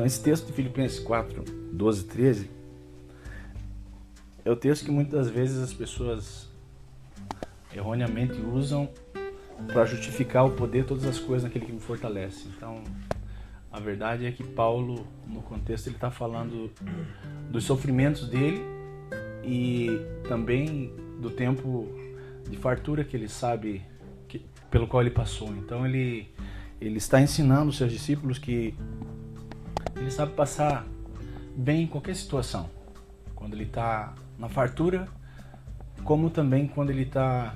Então, esse texto de Filipenses 4, 12, 13, é o texto que muitas vezes as pessoas erroneamente usam para justificar o poder de todas as coisas naquele que me fortalece. Então, a verdade é que Paulo, no contexto, ele está falando dos sofrimentos dele e também do tempo de fartura que ele sabe pelo qual ele passou. Então, ele está ensinando os seus discípulos que ele sabe passar bem em qualquer situação. Quando ele está na fartura, como também quando ele está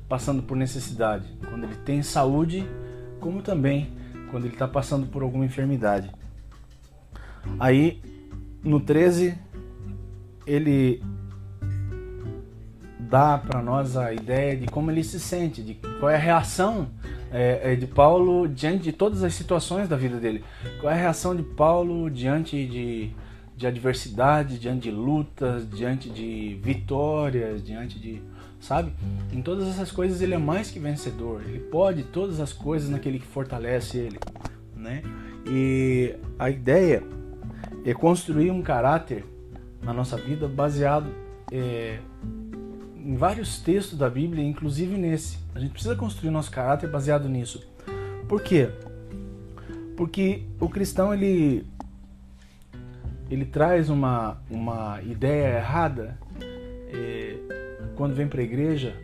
passando por necessidade. Quando ele tem saúde, como também quando ele está passando por alguma enfermidade. Aí, no 13, ele dá para nós a ideia de como ele se sente, de qual é a reação de Paulo diante de todas as situações da vida dele. Qual é a reação de Paulo diante de adversidade, diante de lutas, diante de vitórias, diante de... Sabe? Em todas essas coisas ele é mais que vencedor. Ele pode todas as coisas naquele que fortalece ele, né? E a ideia é construir um caráter na nossa vida baseado em vários textos da Bíblia, inclusive nesse. A gente precisa construir nosso caráter baseado nisso. Por quê? Porque o cristão ele traz uma ideia errada quando vem para a igreja,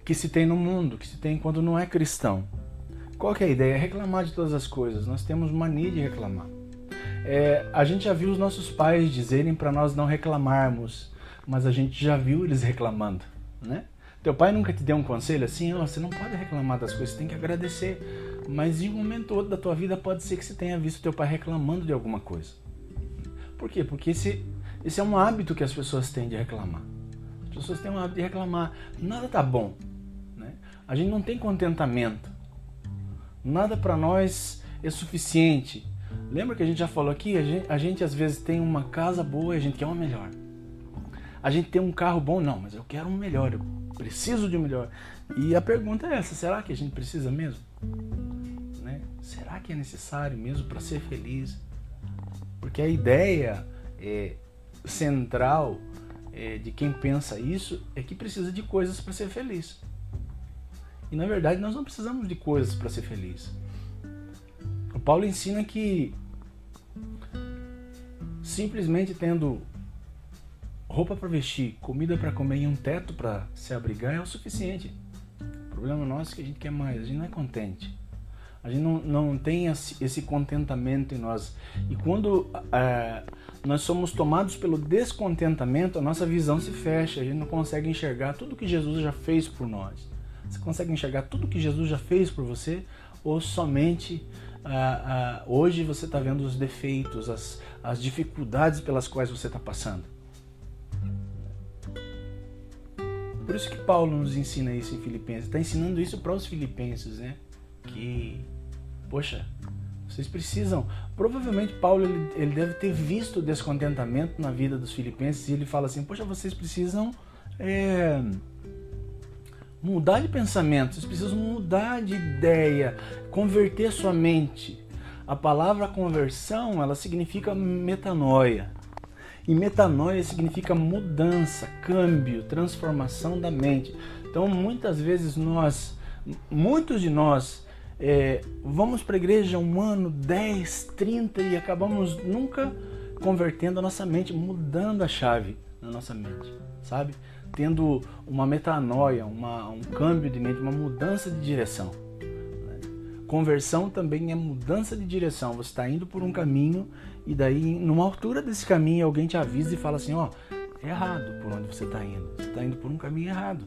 que se tem no mundo, que se tem quando não é cristão. Qual que é a ideia? É reclamar de todas as coisas. Nós temos mania de reclamar. A gente já viu os nossos pais dizerem para nós não reclamarmos, mas a gente já viu eles reclamando, né? Teu pai nunca te deu um conselho assim? Você não pode reclamar das coisas, você tem que agradecer. Mas em um momento ou outro da tua vida pode ser que você tenha visto teu pai reclamando de alguma coisa. Por quê? Porque esse é um hábito que as pessoas têm de reclamar. As pessoas têm um hábito de reclamar. Nada tá bom, né? A gente não tem contentamento. Nada para nós é suficiente. Lembra que a gente já falou aqui? A gente às vezes tem uma casa boa e a gente quer uma melhor. A gente tem um carro bom, não, mas eu quero um melhor, eu preciso de um melhor. E a pergunta é essa, será que a gente precisa mesmo? Né? Será que é necessário mesmo para ser feliz? Porque a ideia central de quem pensa isso é que precisa de coisas para ser feliz. E na verdade nós não precisamos de coisas para ser feliz. O Paulo ensina que simplesmente tendo roupa para vestir, comida para comer e um teto para se abrigar é o suficiente. O problema nosso é que a gente quer mais, a gente não é contente. A gente não tem esse contentamento em nós. E quando nós somos tomados pelo descontentamento, a nossa visão se fecha, a gente não consegue enxergar tudo que Jesus já fez por nós. Você consegue enxergar tudo que Jesus já fez por você? Ou somente hoje você está vendo os defeitos, as dificuldades pelas quais você está passando? Por isso que Paulo nos ensina isso em Filipenses. Está ensinando isso para os filipenses, né? Que, poxa, vocês precisam... Provavelmente Paulo ele deve ter visto o descontentamento na vida dos filipenses e ele fala assim, poxa, vocês precisam mudar de pensamento, vocês precisam mudar de ideia, converter sua mente. A palavra conversão, ela significa metanoia. E metanoia significa mudança, câmbio, transformação da mente. Então, muitas vezes muitos de nós vamos para a igreja 1 ano, 10, 30 e acabamos nunca convertendo a nossa mente, mudando a chave na nossa mente, sabe? Tendo uma metanoia, um câmbio de mente, uma mudança de direção. Conversão também é mudança de direção. Você está indo por um caminho e daí, numa altura desse caminho, alguém te avisa e fala assim, é errado por onde você está indo. Você está indo por um caminho errado.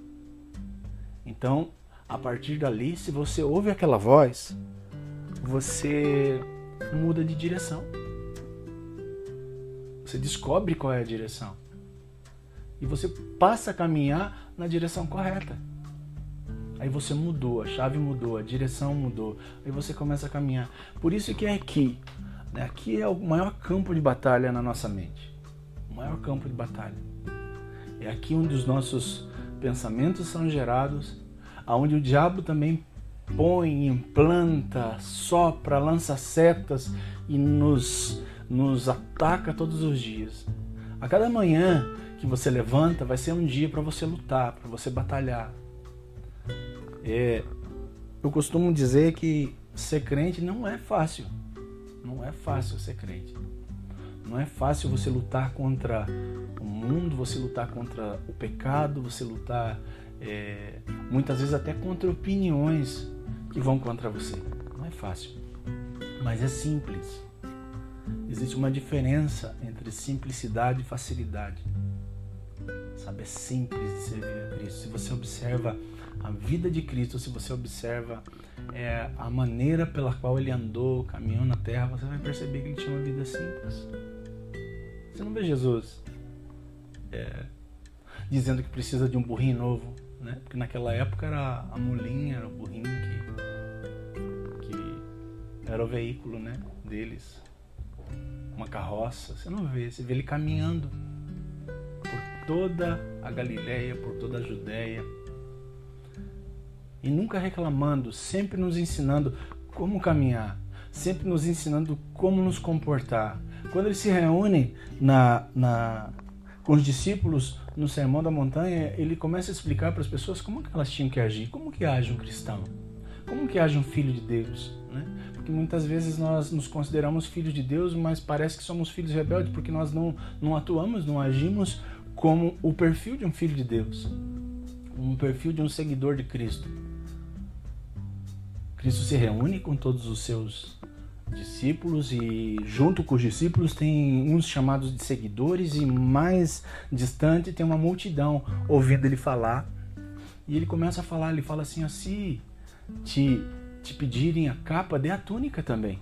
Então, a partir dali, se você ouve aquela voz, você muda de direção. Você descobre qual é a direção. E você passa a caminhar na direção correta. Aí você mudou, a chave mudou, a direção mudou. Aí você começa a caminhar. Por isso que é aqui. Né? Aqui é o maior campo de batalha na nossa mente. O maior campo de batalha. É aqui onde os nossos pensamentos são gerados, onde o diabo também põe, implanta, sopra, lança setas e nos ataca todos os dias. A cada manhã que você levanta vai ser um dia para você lutar, para você batalhar. Eu costumo dizer que ser crente não é fácil. Não é fácil ser crente. Não é fácil você lutar contra o mundo, você lutar contra o pecado, você lutar muitas vezes até contra opiniões que vão contra você. Não é fácil, mas é simples. Existe uma diferença entre simplicidade e facilidade. Sabe, é simples de servir a Cristo. Se você observa a vida de Cristo, se você observa a maneira pela qual ele andou, caminhou na terra, você vai perceber que ele tinha uma vida simples. Você não vê Jesus dizendo que precisa de um burrinho novo, né? Porque naquela época era a mulinha, era o burrinho que era o veículo, né, deles. Uma carroça, você não vê, você vê ele caminhando por toda a Galileia, por toda a Judéia, e nunca reclamando, sempre nos ensinando como caminhar, sempre nos ensinando como nos comportar. Quando ele se reúne com os discípulos no Sermão da Montanha, ele começa a explicar para as pessoas como que elas tinham que agir, como que age um cristão, como que age um filho de Deus, né? Porque muitas vezes nós nos consideramos filhos de Deus, mas parece que somos filhos rebeldes porque nós não atuamos, não agimos como o perfil de um filho de Deus, um perfil de um seguidor de Cristo. Cristo se reúne com todos os seus discípulos e junto com os discípulos tem uns chamados de seguidores e mais distante tem uma multidão ouvindo ele falar. E ele começa a falar, ele fala assim, se te pedirem a capa, dê a túnica também.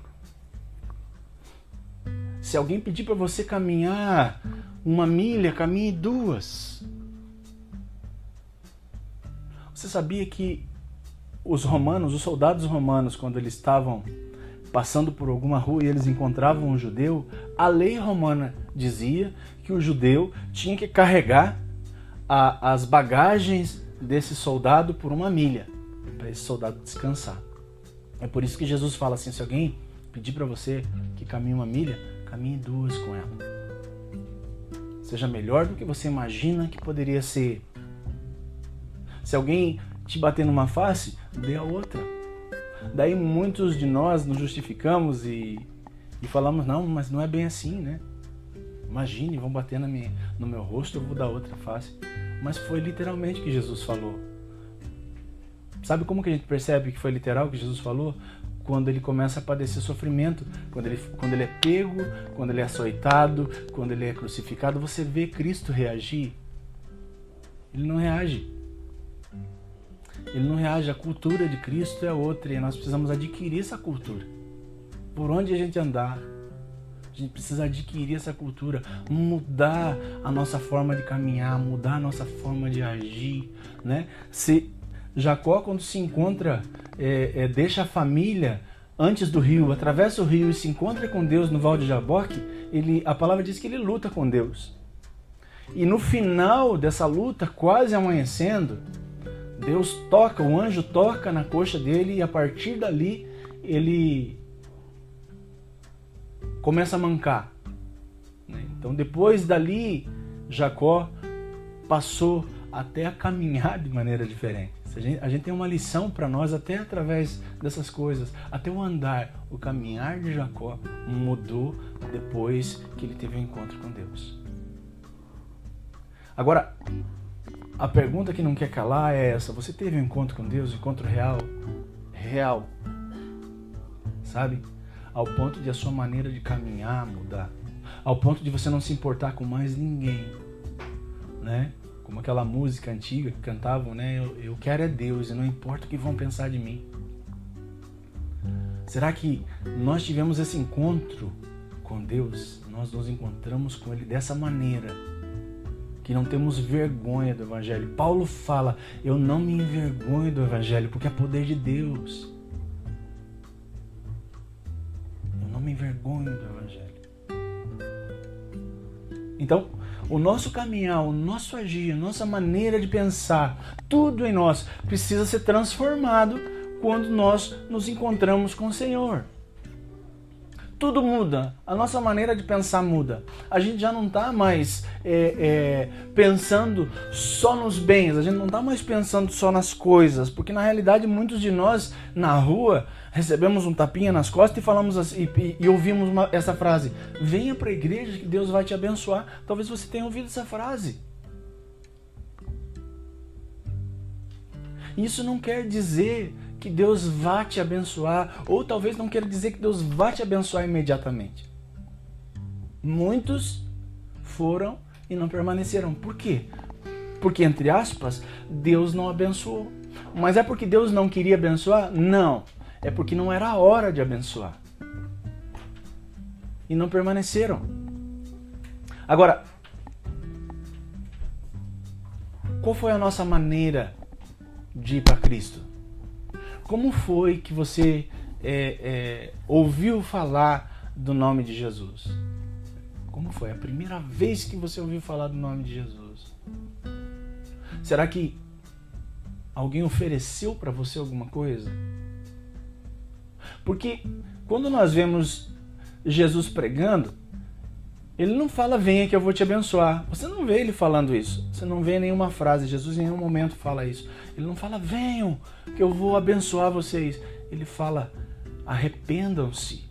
Se alguém pedir para você caminhar 1 milha, caminhe 2. Você sabia que os soldados romanos, quando eles estavam passando por alguma rua e eles encontravam um judeu, a lei romana dizia que o judeu tinha que carregar as bagagens desse soldado por 1 milha, para esse soldado descansar. É por isso que Jesus fala assim, se alguém pedir para você que caminhe 1 milha, caminhe 2 com ela. Seja melhor do que você imagina que poderia ser. Se alguém te bater numa face, dê a outra. Daí muitos de nós nos justificamos e falamos, não, mas não é bem assim, né? Imagine, vão bater no meu rosto, eu vou dar outra face. Mas foi literalmente o que Jesus falou. Sabe como que a gente percebe que foi literal o que Jesus falou? Quando ele começa a padecer sofrimento, quando ele é pego, quando ele é açoitado, quando ele é crucificado, você vê Cristo reagir. Ele não reage. Ele não reage. A cultura de Cristo é outra e nós precisamos adquirir essa cultura. Por onde a gente andar, a gente precisa adquirir essa cultura, mudar a nossa forma de caminhar, mudar a nossa forma de agir, né? Se Jacó, quando se encontra, deixa a família antes do rio, atravessa o rio e se encontra com Deus no Val de Jaboque, a palavra diz que ele luta com Deus. E no final dessa luta, quase amanhecendo, o anjo toca na coxa dele e a partir dali ele começa a mancar. Então depois dali, Jacó passou até a caminhar de maneira diferente. A gente tem uma lição para nós até através dessas coisas. Até o andar, o caminhar de Jacó mudou depois que ele teve um encontro com Deus. Agora, a pergunta que não quer calar é essa. Você teve um encontro com Deus, um encontro real? Real. Sabe? Ao ponto de a sua maneira de caminhar mudar. Ao ponto de você não se importar com mais ninguém. Né? Como aquela música antiga que cantavam, né? Eu quero é Deus e não importa o que vão pensar de mim. Será que nós tivemos esse encontro com Deus? Nós nos encontramos com Ele dessa maneira, que não temos vergonha do Evangelho. Paulo fala, eu não me envergonho do Evangelho, porque é poder de Deus. Eu não me envergonho do Evangelho. Então, o nosso caminhar, o nosso agir, a nossa maneira de pensar, tudo em nós precisa ser transformado quando nós nos encontramos com o Senhor. tudo muda. A nossa maneira de pensar muda. A gente já não está mais pensando só nos bens, a gente não está mais pensando só nas coisas, porque na realidade muitos de nós na rua recebemos um tapinha nas costas e falamos assim, e ouvimos essa frase: venha para a igreja que Deus vai te abençoar. Talvez você tenha ouvido essa frase. Isso não quer dizer que Deus vá te abençoar, ou talvez não queira dizer que Deus vá te abençoar imediatamente. Muitos foram e não permaneceram. Por quê? Porque, entre aspas, Deus não abençoou. Mas é porque Deus não queria abençoar? Não. É porque não era a hora de abençoar. E não permaneceram. Agora, qual foi a nossa maneira de ir para Cristo? Como foi que você ouviu falar do nome de Jesus? Como foi a primeira vez que você ouviu falar do nome de Jesus? Será que alguém ofereceu para você alguma coisa? Porque quando nós vemos Jesus pregando, ele não fala: venha que eu vou te abençoar. Você não vê ele falando isso. Você não vê nenhuma frase. Jesus em nenhum momento fala isso. Ele não fala: venham que eu vou abençoar vocês. Ele fala: arrependam-se.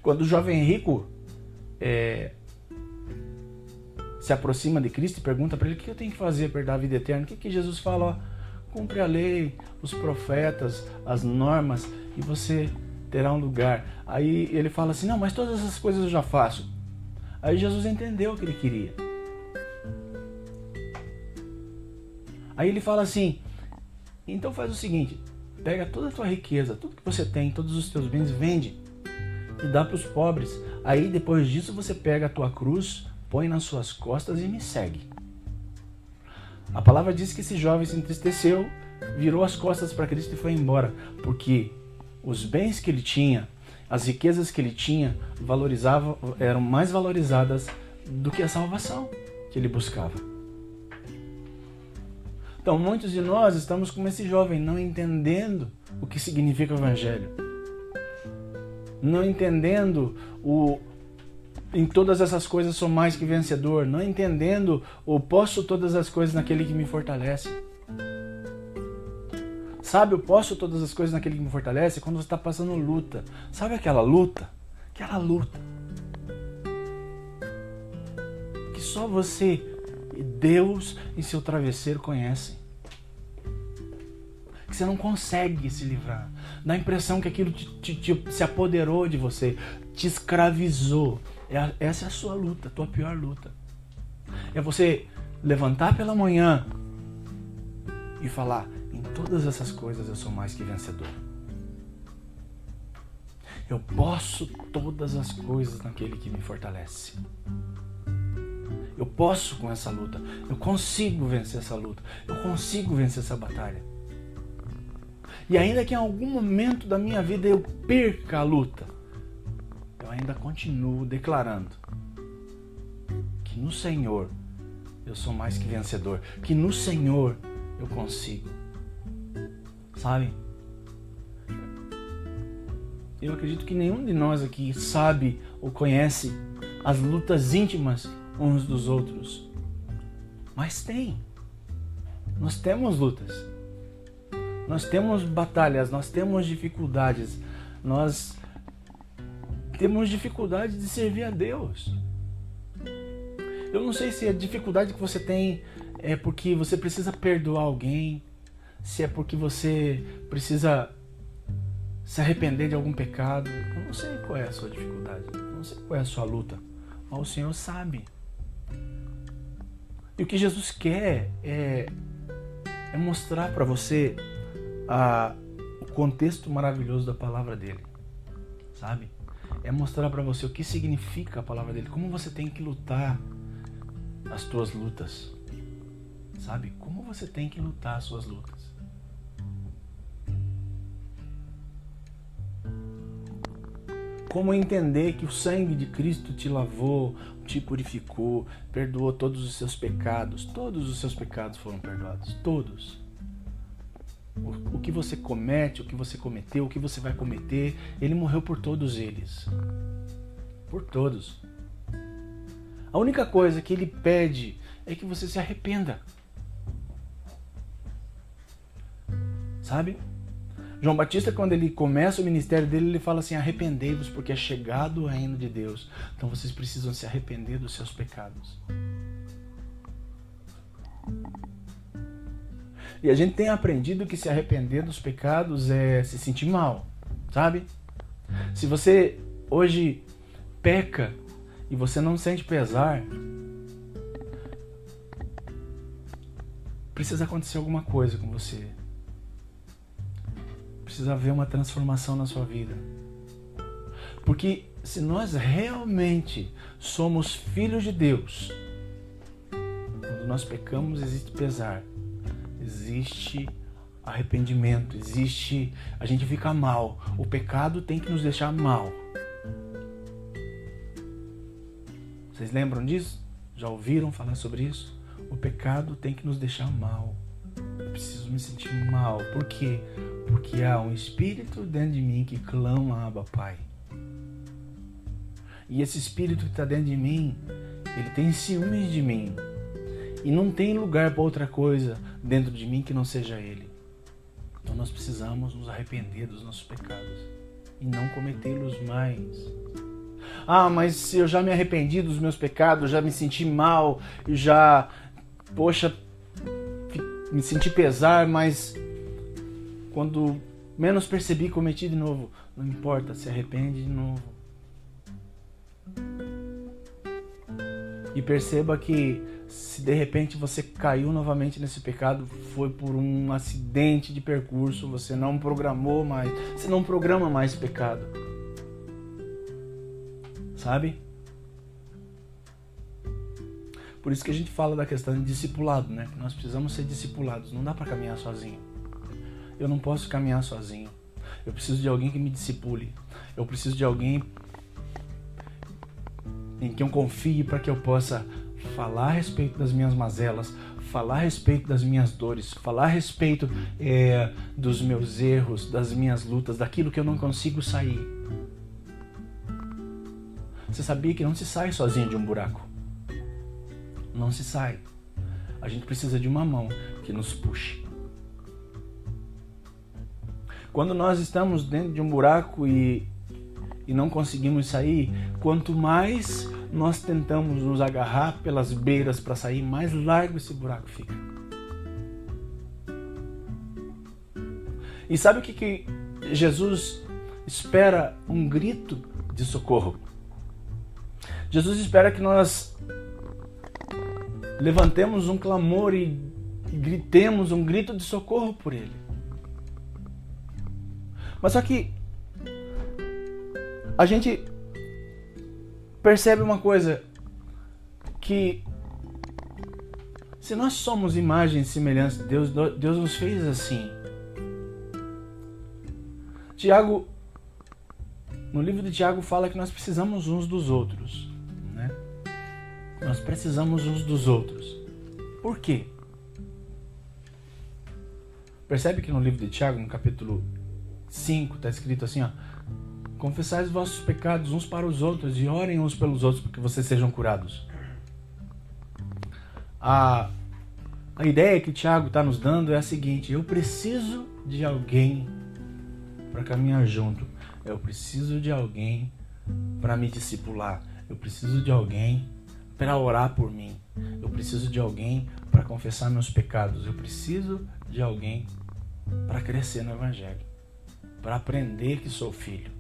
Quando o jovem rico se aproxima de Cristo e pergunta para ele: o que eu tenho que fazer para herdar a vida eterna? O que Jesus fala? Ó, cumpre a lei, os profetas, as normas, e você terá um lugar. Aí ele fala assim: não, mas todas essas coisas eu já faço. Aí Jesus entendeu o que ele queria. Aí ele fala assim: então faz o seguinte, pega toda a tua riqueza, tudo que você tem, todos os teus bens, vende e dá para os pobres. Aí depois disso você pega a tua cruz, põe nas suas costas e me segue. A palavra diz que esse jovem se entristeceu, virou as costas para Cristo e foi embora, porque os bens que ele tinha, as riquezas que ele tinha, eram mais valorizadas do que a salvação que ele buscava. Então, muitos de nós estamos como esse jovem, não entendendo o que significa o Evangelho. Não entendendo em todas essas coisas sou mais que vencedor. Não entendendo o posso todas as coisas naquele que me fortalece. Sabe, eu posso todas as coisas naquele que me fortalece quando você está passando luta. Sabe aquela luta? Aquela luta que só você e Deus em seu travesseiro conhecem. Que você não consegue se livrar. Dá a impressão que aquilo se apoderou de você, te escravizou. Essa é a sua luta, a tua pior luta. É você levantar pela manhã e falar: em todas essas coisas eu sou mais que vencedor. Eu posso todas as coisas naquele que me fortalece. Eu posso com essa luta. Eu consigo vencer essa luta. Eu consigo vencer essa batalha. E ainda que em algum momento da minha vida eu perca a luta, eu ainda continuo declarando que no Senhor eu sou mais que vencedor. Que no Senhor eu consigo. Sabe? Eu acredito que nenhum de nós aqui sabe ou conhece as lutas íntimas uns dos outros. Mas tem. Nós temos lutas. Nós temos batalhas, nós temos dificuldades. Nós temos dificuldade de servir a Deus. Eu não sei se a dificuldade que você tem é porque você precisa perdoar alguém, se é porque você precisa se arrepender de algum pecado. Eu não sei qual é a sua dificuldade, eu não sei qual é a sua luta, mas o Senhor sabe. E o que Jesus quer é mostrar para você o contexto maravilhoso da palavra dele, sabe? É mostrar para você o que significa a palavra dele, como você tem que lutar as tuas lutas, sabe? Como você tem que lutar as suas lutas. Como entender que o sangue de Cristo te lavou, te purificou, perdoou todos os seus pecados. Todos os seus pecados foram perdoados. Todos. O que você comete, o que você cometeu, o que você vai cometer, ele morreu por todos eles. Por todos. A única coisa que ele pede é que você se arrependa. Sabe? João Batista, quando ele começa o ministério dele, ele fala assim: arrependei-vos, porque é chegado o reino de Deus. Então vocês precisam se arrepender dos seus pecados. E a gente tem aprendido que se arrepender dos pecados é se sentir mal, sabe? Se você hoje peca e você não sente pesar, precisa acontecer alguma coisa com você. Precisa haver uma transformação na sua vida. Porque se nós realmente somos filhos de Deus, quando nós pecamos existe pesar, existe arrependimento, a gente fica mal. O pecado tem que nos deixar mal. Vocês lembram disso? Já ouviram falar sobre isso? O pecado tem que nos deixar mal. Eu preciso me sentir mal. Por quê? Porque há um espírito dentro de mim que clama, Abba, Pai. E esse espírito que está dentro de mim, ele tem ciúmes de mim. E não tem lugar para outra coisa dentro de mim que não seja ele. Então nós precisamos nos arrepender dos nossos pecados e não cometê-los mais. Ah, mas se eu já me arrependi dos meus pecados, já me senti mal, já, me senti pesar, mas quando menos percebi, cometi de novo. Não importa, se arrepende de novo. E perceba que se de repente você caiu novamente nesse pecado, foi por um acidente de percurso, você não programou mais, você não programa mais pecado. Sabe? Por isso que a gente fala da questão de discipulado, né? Que nós precisamos ser discipulados, não dá para caminhar sozinho. Eu não posso caminhar sozinho. Eu preciso de alguém que me discipule. Eu preciso de alguém em que eu confie para que eu possa falar a respeito das minhas mazelas, falar a respeito das minhas dores, falar a respeito dos meus erros, das minhas lutas, daquilo que eu não consigo sair. Você sabia que não se sai sozinho de um buraco? Não se sai. A gente precisa de uma mão que nos puxe. Quando nós estamos dentro de um buraco e não conseguimos sair, quanto mais nós tentamos nos agarrar pelas beiras para sair, mais largo esse buraco fica. E sabe o que Jesus espera? Um grito de socorro. Jesus espera que nós levantemos um clamor e gritemos um grito de socorro por Ele. Mas só que a gente percebe uma coisa, que se nós somos imagem e semelhança de Deus, Deus nos fez assim. Tiago, no livro de Tiago, fala que nós precisamos uns dos outros, né? Nós precisamos uns dos outros. Por quê? Percebe que no livro de Tiago, no capítulo 5, está escrito assim, ó: confessai os vossos pecados uns para os outros e orem uns pelos outros para que vocês sejam curados. A ideia que o Tiago está nos dando é a seguinte: eu preciso de alguém para caminhar junto. Eu preciso de alguém para me discipular. Eu preciso de alguém para orar por mim. Eu preciso de alguém para confessar meus pecados. Eu preciso de alguém para crescer no Evangelho, para aprender que sou filho.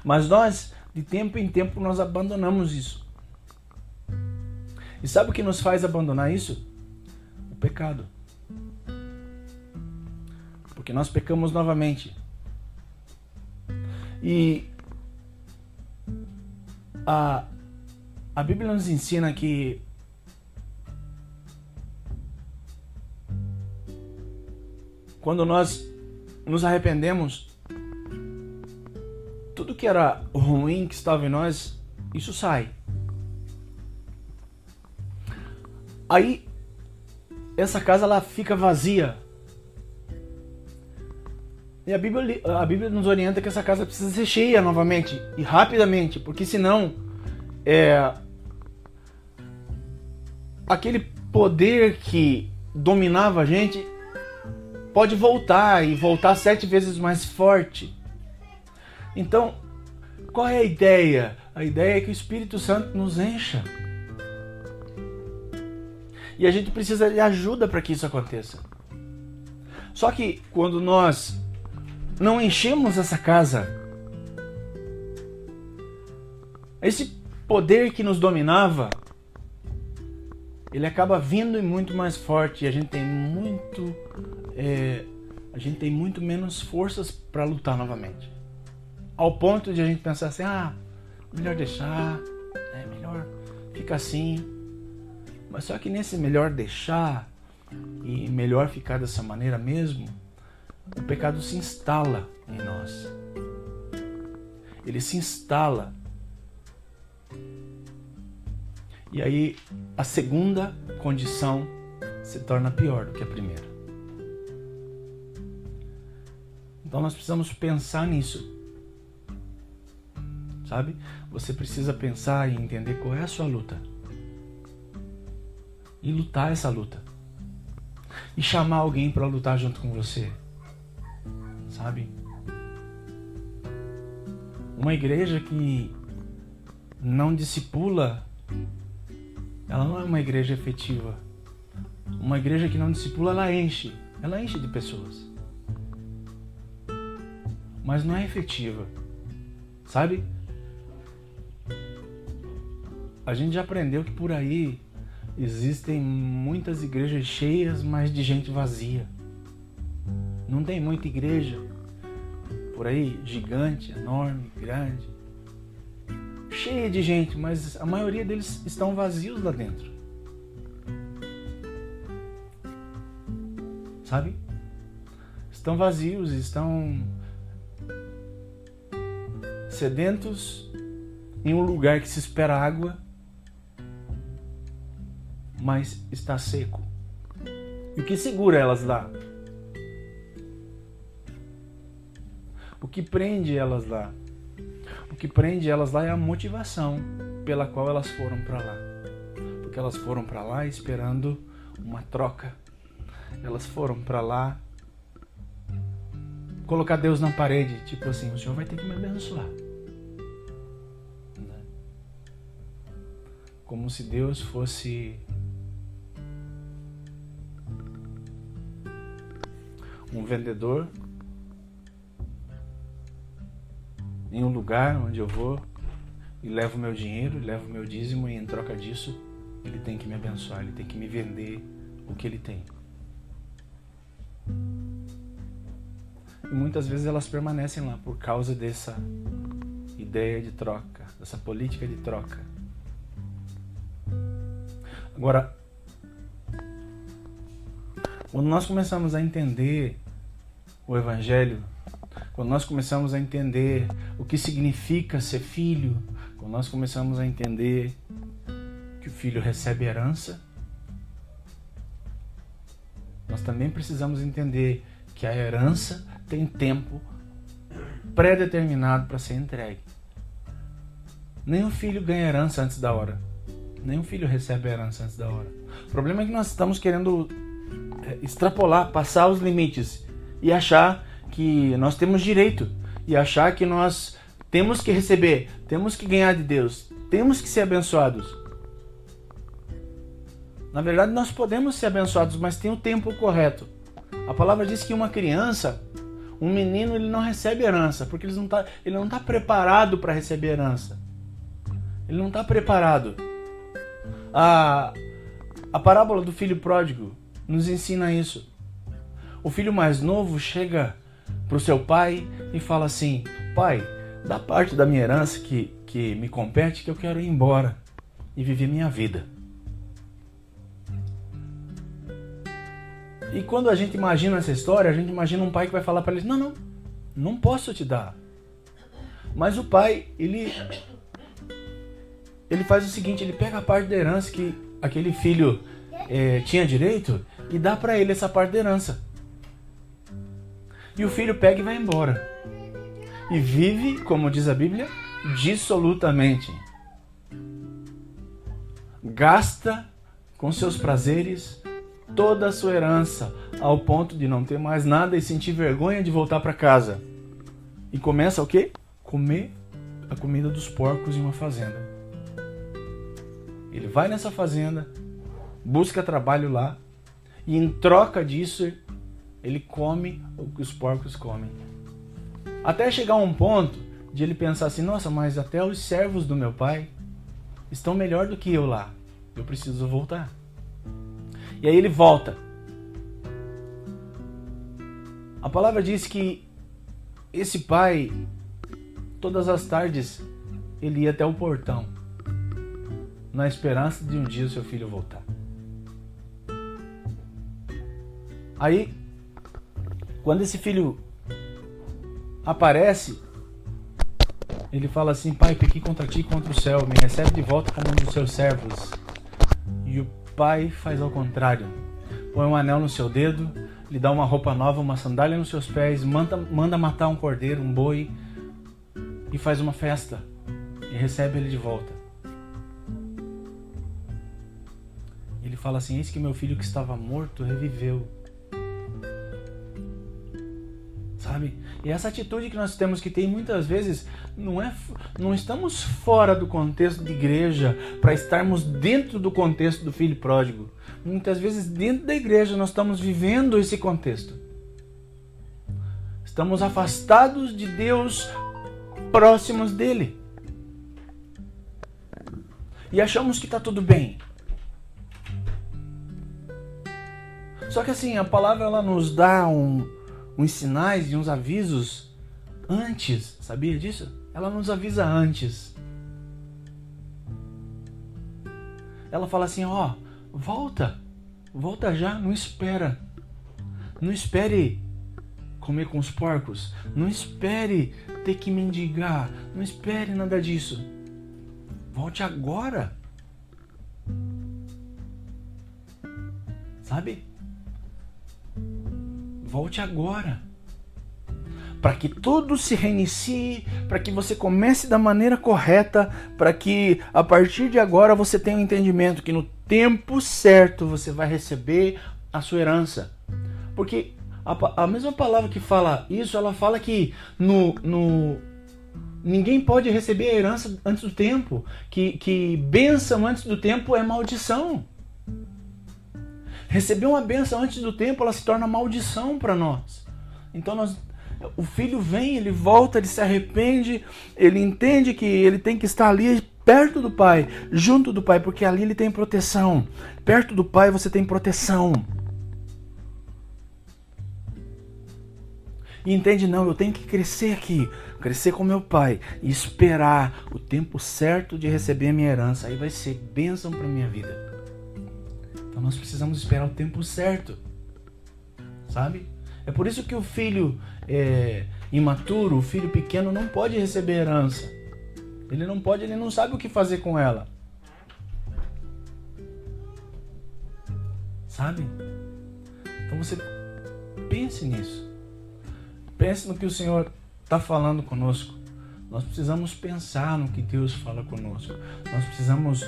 Mas nós, de tempo em tempo, nós abandonamos isso. E sabe o que nos faz abandonar isso? O pecado. Porque nós pecamos novamente. E a Bíblia nos ensina que quando nós nos arrependemos, tudo que era ruim que estava em nós, isso sai. Aí, essa casa ela fica vazia. E a Bíblia nos orienta que essa casa precisa ser cheia novamente e rapidamente, porque senão aquele poder que dominava a gente pode voltar e voltar 7 vezes mais forte. Então, qual é a ideia? A ideia é que o Espírito Santo nos encha. E a gente precisa de ajuda para que isso aconteça. Só que quando nós não enchemos essa casa, esse poder que nos dominava, ele acaba vindo e muito mais forte. E a gente tem muito menos forças para lutar novamente. Ao ponto de a gente pensar assim, melhor deixar, melhor ficar assim. Mas só que nesse melhor deixar e melhor ficar dessa maneira mesmo, o pecado se instala em nós. Ele se instala. E aí a segunda condição se torna pior do que a primeira. Então nós precisamos pensar nisso. Sabe? Você precisa pensar e entender qual é a sua luta. E lutar essa luta. E chamar alguém para lutar junto com você. Sabe? Uma igreja que não discipula, ela não é uma igreja efetiva. Uma igreja que não discipula, ela enche de pessoas. Mas não é efetiva. Sabe? A gente já aprendeu que por aí existem muitas igrejas cheias, mas de gente vazia. Não tem muita igreja por aí, gigante, enorme, grande, cheia de gente, mas a maioria deles estão vazios lá dentro. Sabe? Estão vazios, estão sedentos em um lugar que se espera água, mas está seco. E o que segura elas lá? O que prende elas lá? O que prende elas lá é a motivação pela qual elas foram para lá. Porque elas foram para lá esperando uma troca. Elas foram para lá colocar Deus na parede, tipo assim, o Senhor vai ter que me abençoar. Como se Deus fosse um vendedor em um lugar onde eu vou e levo meu dinheiro, levo meu dízimo, e em troca disso ele tem que me abençoar, ele tem que me vender o que ele tem. E muitas vezes elas permanecem lá por causa dessa ideia de troca, dessa política de troca. Agora, quando nós começamos a entender o Evangelho, quando nós começamos a entender o que significa ser filho, quando nós começamos a entender que o filho recebe herança, nós também precisamos entender que a herança tem tempo pré-determinado para ser entregue. Nenhum filho ganha herança antes da hora. Nenhum filho recebe herança antes da hora. O problema é que nós estamos querendo extrapolar, passar os limites e achar que nós temos direito, e achar que nós temos que receber, temos que ganhar de Deus, temos que ser abençoados. Na verdade, nós podemos ser abençoados, mas tem o tempo correto. A palavra diz que uma criança, um menino, ele não recebe herança, porque ele não está preparado para receber herança. Ele não está preparado. A parábola do filho pródigo nos ensina isso. O filho mais novo chega para o seu pai e fala assim: pai, dá parte da minha herança que me compete, que eu quero ir embora e viver minha vida. E quando a gente imagina essa história, a gente imagina um pai que vai falar para ele: não posso te dar. Mas o pai, ele faz o seguinte: ele pega a parte da herança que aquele filho tinha direito e dá para ele essa parte da herança. E o filho pega e vai embora. E vive, como diz a Bíblia, dissolutamente. Gasta com seus prazeres toda a sua herança, ao ponto de não ter mais nada e sentir vergonha de voltar para casa. E começa o quê? Comer a comida dos porcos em uma fazenda. Ele vai nessa fazenda, busca trabalho lá, e em troca disso, ele come o que os porcos comem. Até chegar a um ponto de ele pensar assim, nossa, mas até os servos do meu pai estão melhor do que eu lá. Eu preciso voltar. E aí ele volta. A palavra diz que esse pai, todas as tardes, ele ia até o portão, na esperança de um dia o seu filho voltar. Aí, quando esse filho aparece, ele fala assim, pai, pequei contra ti e contra o céu, me recebe de volta como um dos seus servos. E o pai faz ao contrário, põe um anel no seu dedo, lhe dá uma roupa nova, uma sandália nos seus pés, manda matar um cordeiro, um boi, e faz uma festa, e recebe ele de volta. Ele fala assim, eis que meu filho que estava morto reviveu. Sabe? E essa atitude que nós temos que ter muitas vezes, não estamos fora do contexto de igreja para estarmos dentro do contexto do filho pródigo. Muitas vezes dentro da igreja nós estamos vivendo esse contexto. Estamos afastados de Deus, próximos dele. E achamos que está tudo bem. Só que assim, a palavra ela nos dá uns sinais e uns avisos antes, sabia disso? Ela nos avisa antes. Ela fala assim, ó, volta já, não espera. Não espere comer com os porcos, não espere ter que mendigar, não espere nada disso. Volte agora. Sabe? Volte agora, para que tudo se reinicie, para que você comece da maneira correta, para que a partir de agora você tenha um entendimento que no tempo certo você vai receber a sua herança. Porque a mesma palavra que fala isso, ela fala que ninguém pode receber a herança antes do tempo, que bênção antes do tempo é maldição. Receber uma bênção antes do tempo, ela se torna maldição para nós. Então o filho vem, ele volta, ele se arrepende, ele entende que ele tem que estar ali perto do pai, junto do pai, porque ali ele tem proteção. Perto do pai você tem proteção. E entende, não, eu tenho que crescer aqui, crescer com meu pai e esperar o tempo certo de receber a minha herança. Aí vai ser bênção para minha vida. Então nós precisamos esperar o tempo certo, sabe? É por isso que o filho imaturo, o filho pequeno não pode receber herança. Ele não pode, ele não sabe o que fazer com ela. Sabe? Então você pense nisso. Pense no que o Senhor está falando conosco. Nós precisamos pensar no que Deus fala conosco. Nós precisamos...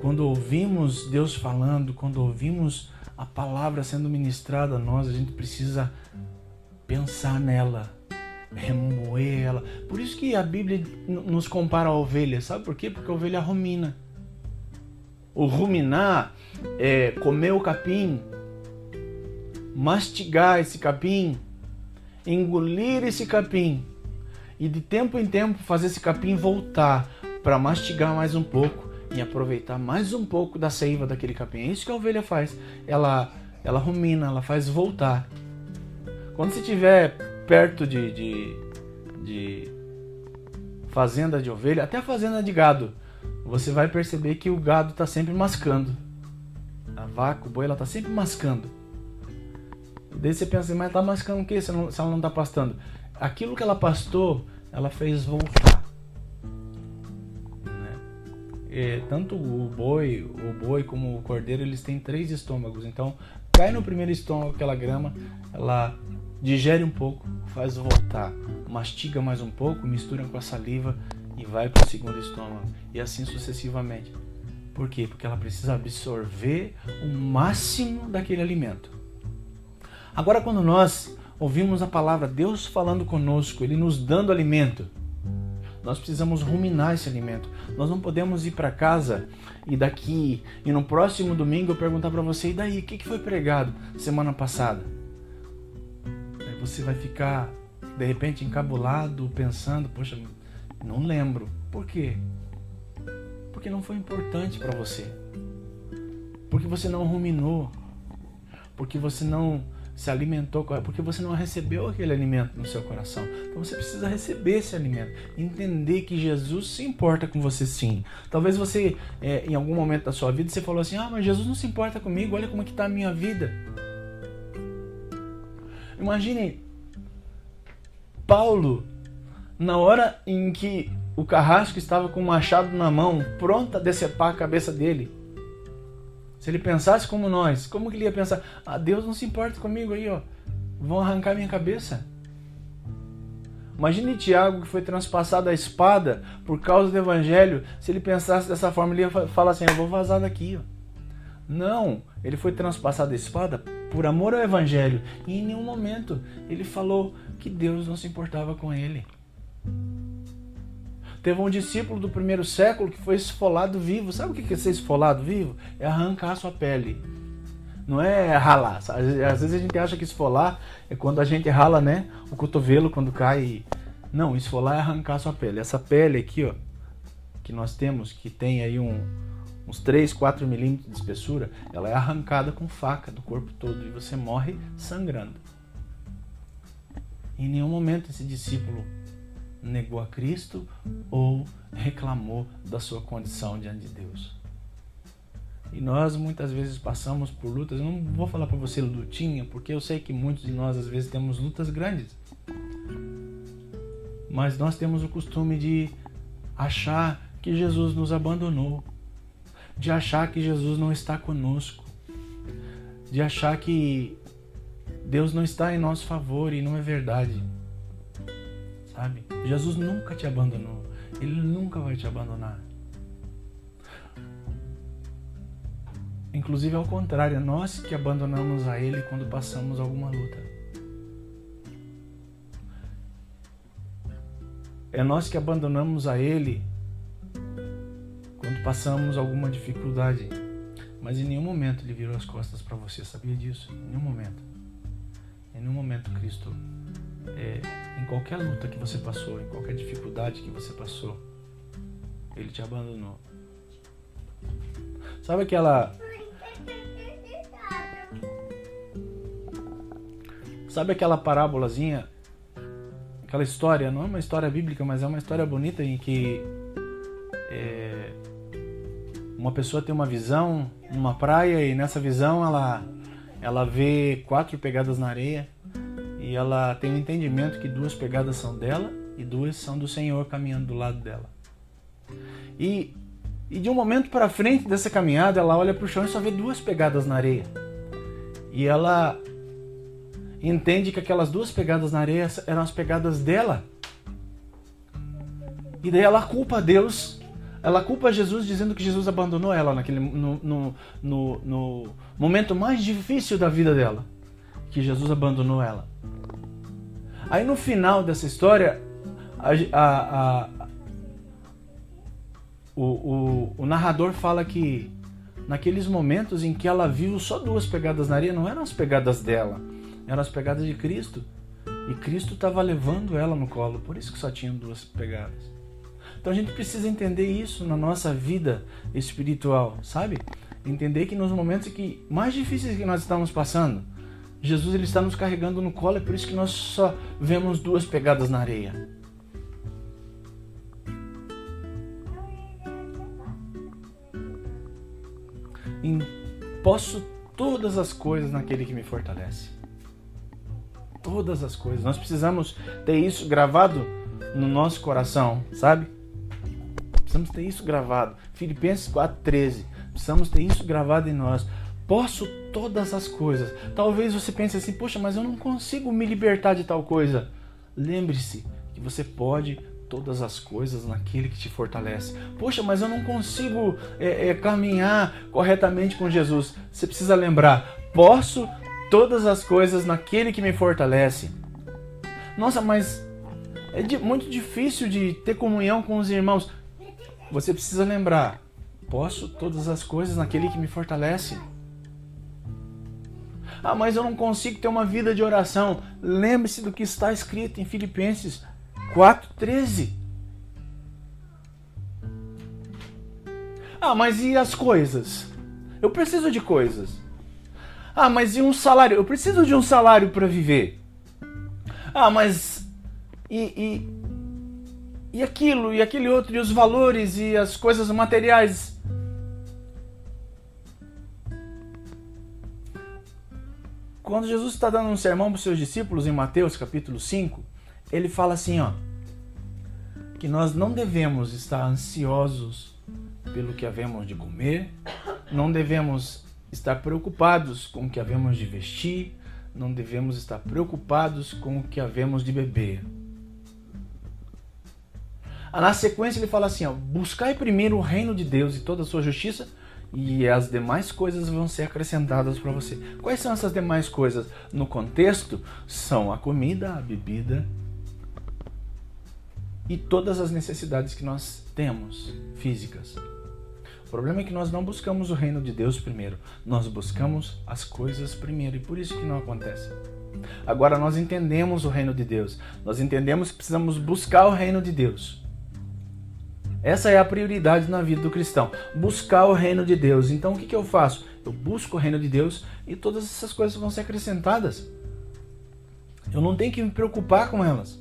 Quando ouvimos Deus falando, quando ouvimos a palavra sendo ministrada a nós, a gente precisa pensar nela, remoer ela. Por isso que a Bíblia nos compara a ovelha. Sabe por quê? Porque a ovelha rumina. O ruminar é comer o capim, mastigar esse capim, engolir esse capim e de tempo em tempo fazer esse capim voltar para mastigar mais um pouco e aproveitar mais um pouco da seiva daquele capim. É isso que a ovelha faz. Ela rumina, ela faz voltar. Quando você estiver perto de fazenda de ovelha, até a fazenda de gado, você vai perceber que o gado está sempre mascando. A vaca, o boi, ela está sempre mascando. Daí você pensa assim, mas está mascando o quê se ela não está pastando? Aquilo que ela pastou, ela fez voltar. Tanto o boi como o cordeiro, eles têm 3 estômagos. Então, cai no primeiro estômago aquela grama, ela digere um pouco, faz voltar, mastiga mais um pouco, mistura com a saliva e vai para o segundo estômago. E assim sucessivamente. Por quê? Porque ela precisa absorver o máximo daquele alimento. Agora, quando nós ouvimos a palavra, Deus falando conosco, Ele nos dando alimento, nós precisamos ruminar esse alimento. Nós não podemos ir para casa e no próximo domingo eu perguntar para você, e daí, o que foi pregado semana passada? Aí você vai ficar, de repente, encabulado, pensando, poxa, não lembro. Por quê? Porque não foi importante para você. Porque você não ruminou. Porque você não se alimentou, porque você não recebeu aquele alimento no seu coração. Então você precisa receber esse alimento, entender que Jesus se importa com você sim. Talvez você, em algum momento da sua vida, você falou assim, mas Jesus não se importa comigo, olha como é que está a minha vida. Imagine Paulo, na hora em que o carrasco estava com o machado na mão, pronto a decepar a cabeça dele. Se ele pensasse como nós, como que ele ia pensar? Deus não se importa comigo aí, vão arrancar minha cabeça. Imagine Tiago, que foi transpassado a espada por causa do evangelho. Se ele pensasse dessa forma, ele ia falar assim, eu vou vazar daqui. Não, ele foi transpassado a espada por amor ao evangelho. E em nenhum momento ele falou que Deus não se importava com ele. Teve um discípulo do primeiro século que foi esfolado vivo. Sabe o que é ser esfolado vivo? É arrancar a sua pele. Não é ralar. Às vezes a gente acha que esfolar é quando a gente rala, né? O cotovelo quando cai. Não, esfolar é arrancar a sua pele. Essa pele aqui, que nós temos, que tem aí uns 3, 4 milímetros de espessura, ela é arrancada com faca do corpo todo e você morre sangrando. Em nenhum momento esse discípulo negou a Cristo ou reclamou da sua condição diante de Deus. E nós muitas vezes passamos por lutas. Eu não vou falar para você lutinha, porque eu sei que muitos de nós às vezes temos lutas grandes. Mas nós temos o costume de achar que Jesus nos abandonou, de achar que Jesus não está conosco, de achar que Deus não está em nosso favor, e não é verdade. Sabe? Jesus nunca te abandonou. Ele nunca vai te abandonar. Inclusive ao contrário, é nós que abandonamos a Ele quando passamos alguma luta. É nós que abandonamos a Ele quando passamos alguma dificuldade. Mas em nenhum momento Ele virou as costas para você, sabia disso? Em nenhum momento. Em nenhum momento Cristo, em qualquer luta que você passou, em qualquer dificuldade que você passou, Ele te abandonou. Sabe aquela parábolazinha, aquela história, não é uma história bíblica, mas é uma história bonita em que uma pessoa tem uma visão numa praia e nessa visão ela vê 4 pegadas na areia e ela tem o entendimento que 2 pegadas são dela e 2 são do Senhor caminhando do lado dela. E de um momento para frente dessa caminhada, ela olha para o chão e só vê 2 pegadas na areia. E ela entende que aquelas 2 pegadas na areia eram as pegadas dela. E daí ela culpa Deus, ela culpa Jesus, dizendo que Jesus abandonou ela no momento mais difícil da vida dela, que Jesus abandonou ela. Aí no final dessa história, o narrador fala que naqueles momentos em que ela viu só 2 pegadas na areia, não eram as pegadas dela, eram as pegadas de Cristo. E Cristo estava levando ela no colo, por isso que só tinham 2 pegadas. Então a gente precisa entender isso na nossa vida espiritual, sabe? Entender que nos momentos mais difíceis que nós estamos passando, Jesus ele está nos carregando no colo, é por isso que nós só vemos 2 pegadas na areia. Posso todas as coisas naquele que me fortalece. Todas as coisas. Nós precisamos ter isso gravado no nosso coração, sabe? Precisamos ter isso gravado. Filipenses 4:13. Precisamos ter isso gravado em nós. posso todas as coisas. Talvez você pense assim, poxa, mas eu não consigo me libertar de tal coisa. Lembre-se que você pode todas as coisas naquele que te fortalece. Poxa, mas eu não consigo caminhar corretamente com Jesus. Você precisa lembrar, posso todas as coisas naquele que me fortalece. Nossa, mas é muito difícil de ter comunhão com os irmãos. Você precisa lembrar, posso todas as coisas naquele que me fortalece. Ah, mas eu não consigo ter uma vida de oração. Lembre-se do que está escrito em Filipenses 4:13. Ah, mas e as coisas? Eu preciso de coisas. Ah, mas e um salário? Eu preciso de um salário para viver. Ah, mas e aquilo, e aquele outro, e os valores, e as coisas materiais. Quando Jesus está dando um sermão para os seus discípulos em Mateus capítulo 5, ele fala assim, que nós não devemos estar ansiosos pelo que havemos de comer, não devemos estar preocupados com o que havemos de vestir, não devemos estar preocupados com o que havemos de beber. Na sequência ele fala assim, buscai primeiro o reino de Deus e toda a sua justiça, e as demais coisas vão ser acrescentadas para você. Quais são essas demais coisas? No contexto, são a comida, a bebida e todas as necessidades que nós temos, físicas. O problema é que nós não buscamos o reino de Deus primeiro, nós buscamos as coisas primeiro, e por isso que não acontece. Agora nós entendemos o reino de Deus, nós entendemos que precisamos buscar o reino de Deus. Essa é a prioridade na vida do cristão, buscar o reino de Deus. Então o que eu faço? Eu busco o reino de Deus e todas essas coisas vão ser acrescentadas. Eu não tenho que me preocupar com elas,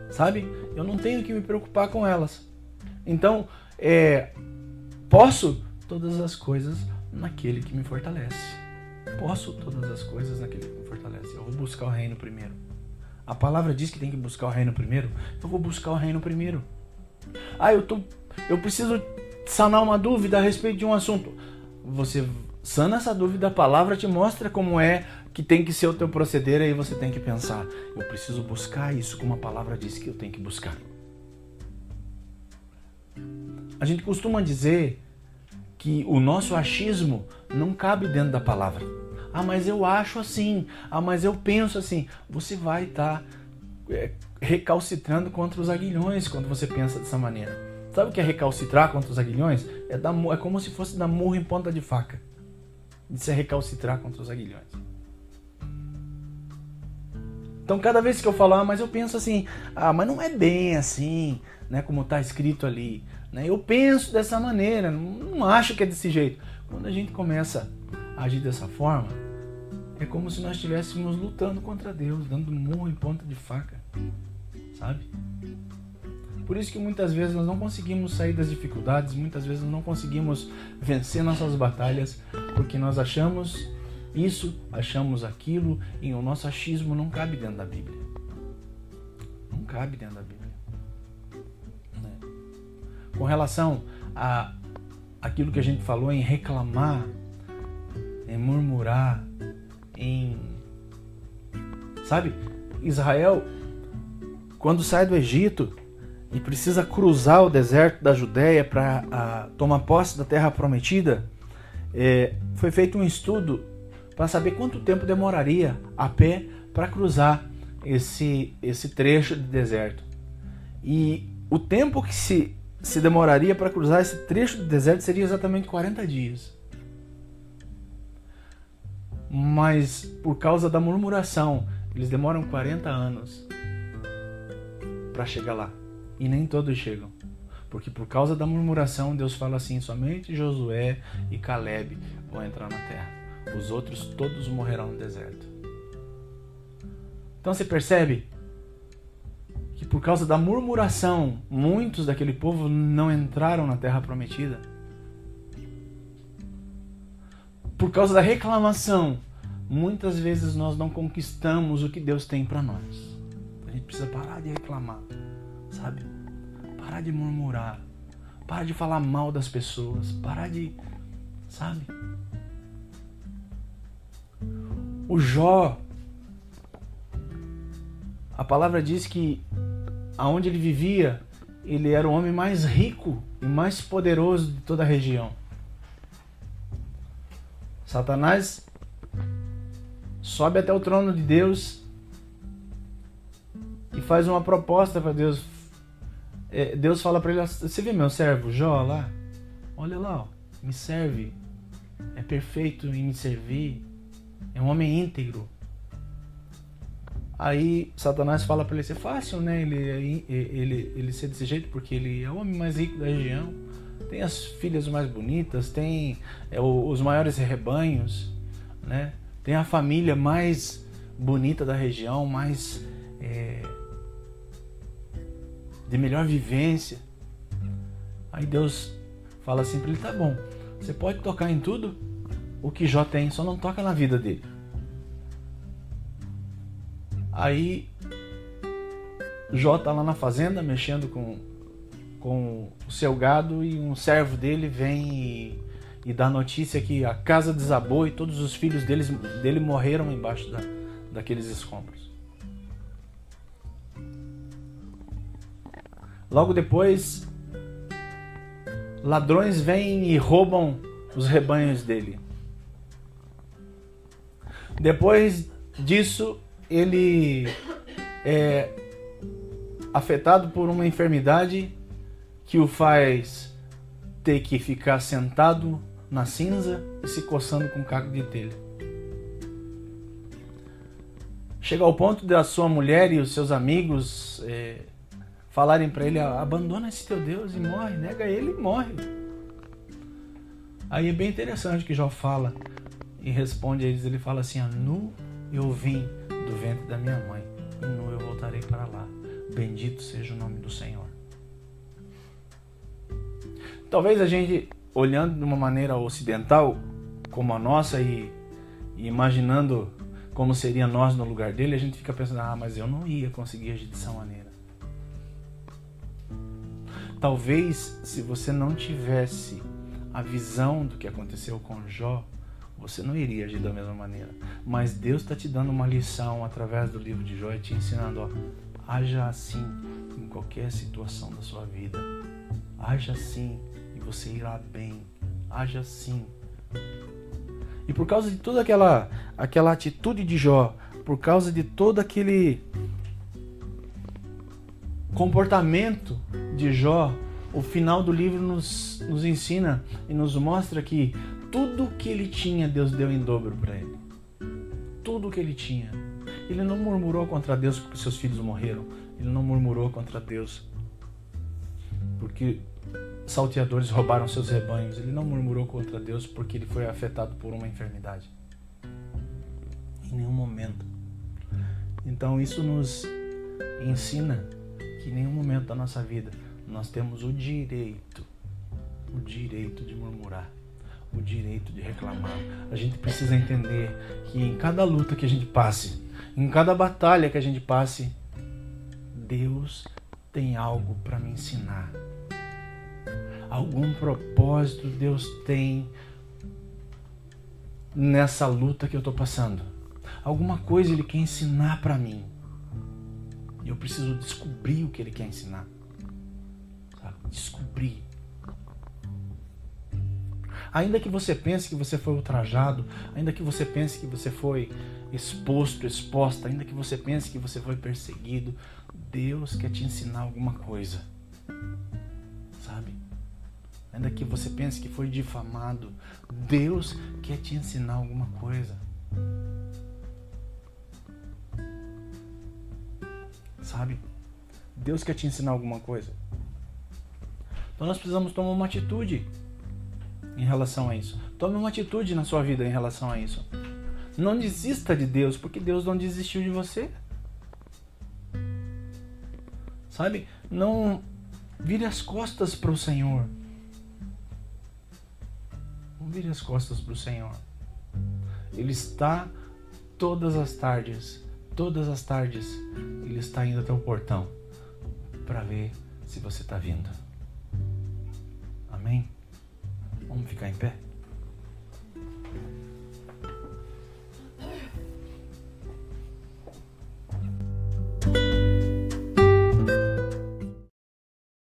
sabe? Eu não tenho que me preocupar com elas. Então, posso todas as coisas naquele que me fortalece. Posso todas as coisas naquele que me fortalece. Eu vou buscar o reino primeiro. A palavra diz que tem que buscar o reino primeiro, então eu vou buscar o reino primeiro. Eu preciso sanar uma dúvida a respeito de um assunto. Você sana essa dúvida, a palavra te mostra como é que tem que ser o teu proceder, aí você tem que pensar, eu preciso buscar isso como a palavra diz que eu tenho que buscar. A gente costuma dizer que o nosso achismo não cabe dentro da palavra. Ah, mas eu acho assim. Ah, mas eu penso assim. Você vai estar recalcitrando contra os aguilhões quando você pensa dessa maneira. Sabe o que é recalcitrar contra os aguilhões? É como se fosse dar murro em ponta de faca. Isso é recalcitrar contra os aguilhões. Então cada vez que eu falo, mas eu penso assim, mas não é bem assim, né, como está escrito ali. Né? Eu penso dessa maneira, não acho que é desse jeito. Quando a gente começa a agir dessa forma, é como se nós estivéssemos lutando contra Deus, dando murro em ponta de faca, sabe? Por isso que muitas vezes nós não conseguimos sair das dificuldades, muitas vezes nós não conseguimos vencer nossas batalhas, porque nós achamos isso, achamos aquilo, e o nosso achismo não cabe dentro da Bíblia. Não cabe dentro da Bíblia. Né? Com relação a aquilo que a gente falou em reclamar, em murmurar, sabe, Israel, quando sai do Egito e precisa cruzar o deserto da Judéia para tomar posse da terra prometida, foi feito um estudo para saber quanto tempo demoraria a pé para cruzar esse trecho de deserto. E o tempo que se demoraria para cruzar esse trecho de deserto seria exatamente 40 dias. Mas por causa da murmuração, eles demoram 40 anos para chegar lá. E nem todos chegam. Porque por causa da murmuração, Deus fala assim, somente Josué e Caleb vão entrar na terra. Os outros todos morrerão no deserto. Então você percebe que por causa da murmuração, muitos daquele povo não entraram na terra prometida. Por causa da reclamação, muitas vezes nós não conquistamos o que Deus tem para nós. A gente precisa parar de reclamar, sabe? Parar de murmurar, parar de falar mal das pessoas, parar de, sabe? O Jó, a palavra diz que aonde ele vivia, ele era o homem mais rico e mais poderoso de toda a região. Satanás sobe até o trono de Deus e faz uma proposta para Deus. Deus fala para ele: você vê meu servo Jó lá? Olha lá, ó, me serve, é perfeito em me servir, é um homem íntegro. Aí Satanás fala para ele: isso é fácil, né? Ele ser desse jeito, porque ele é o homem mais rico da região, tem as filhas mais bonitas, tem os maiores rebanhos, né? Tem a família mais bonita da região, mais de melhor vivência. Aí Deus fala assim para ele: tá bom, você pode tocar em tudo o que Jó tem, só não toca na vida dele. Aí Jó tá lá na fazenda mexendo com o seu gado, e um servo dele vem e dá notícia que a casa desabou e todos os filhos dele morreram embaixo daqueles escombros. Logo depois, ladrões vêm e roubam os rebanhos dele. Depois disso, ele é afetado por uma enfermidade que o faz ter que ficar sentado na cinza e se coçando com um caco de telha. Chega ao ponto da sua mulher e os seus amigos falarem para ele: abandona esse teu Deus e morre, nega ele e morre. Aí é bem interessante que Jó fala e responde a eles. Ele fala assim: nu eu vim do ventre da minha mãe, e nu eu voltarei para lá. Bendito seja o nome do Senhor. Talvez a gente, olhando de uma maneira ocidental como a nossa e imaginando como seria nós no lugar dele, a gente fica pensando: mas eu não ia conseguir agir dessa maneira. Talvez, se você não tivesse a visão do que aconteceu com Jó, você não iria agir da mesma maneira. Mas Deus está te dando uma lição através do livro de Jó e te ensinando: haja assim em qualquer situação da sua vida. Haja assim e você irá bem. Haja assim. E por causa de toda aquela atitude de Jó, por causa de todo aquele comportamento de Jó, o final do livro nos ensina e nos mostra que tudo que ele tinha, Deus deu em dobro para ele. Tudo que ele tinha. Ele não murmurou contra Deus porque seus filhos morreram. Ele não murmurou contra Deus porque salteadores roubaram seus rebanhos. Ele não murmurou contra Deus porque ele foi afetado por uma enfermidade. Em nenhum momento. Então isso nos ensina que em nenhum momento da nossa vida nós temos o direito de murmurar, o direito de reclamar. A gente precisa entender que em cada luta que a gente passe, em cada batalha que a gente passe, Deus tem algo para me ensinar. Algum propósito Deus tem nessa luta que eu estou passando. Alguma coisa Ele quer ensinar para mim. E eu preciso descobrir o que Ele quer ensinar. Sabe? Descobrir. Ainda que você pense que você foi ultrajado, ainda que você pense que você foi exposta, ainda que você pense que você foi perseguido, Deus quer te ensinar alguma coisa. Sabe? Ainda que você pense que foi difamado, Deus quer te ensinar alguma coisa. Sabe? Deus quer te ensinar alguma coisa. Então nós precisamos tomar uma atitude em relação a isso. Tome uma atitude na sua vida em relação a isso. Não desista de Deus, porque Deus não desistiu de você. Sabe? Não vire as costas para o Senhor. Não vire as costas para o Senhor. Ele está todas as tardes, Ele está indo até o portão para ver se você está vindo. Amém? Vamos ficar em pé?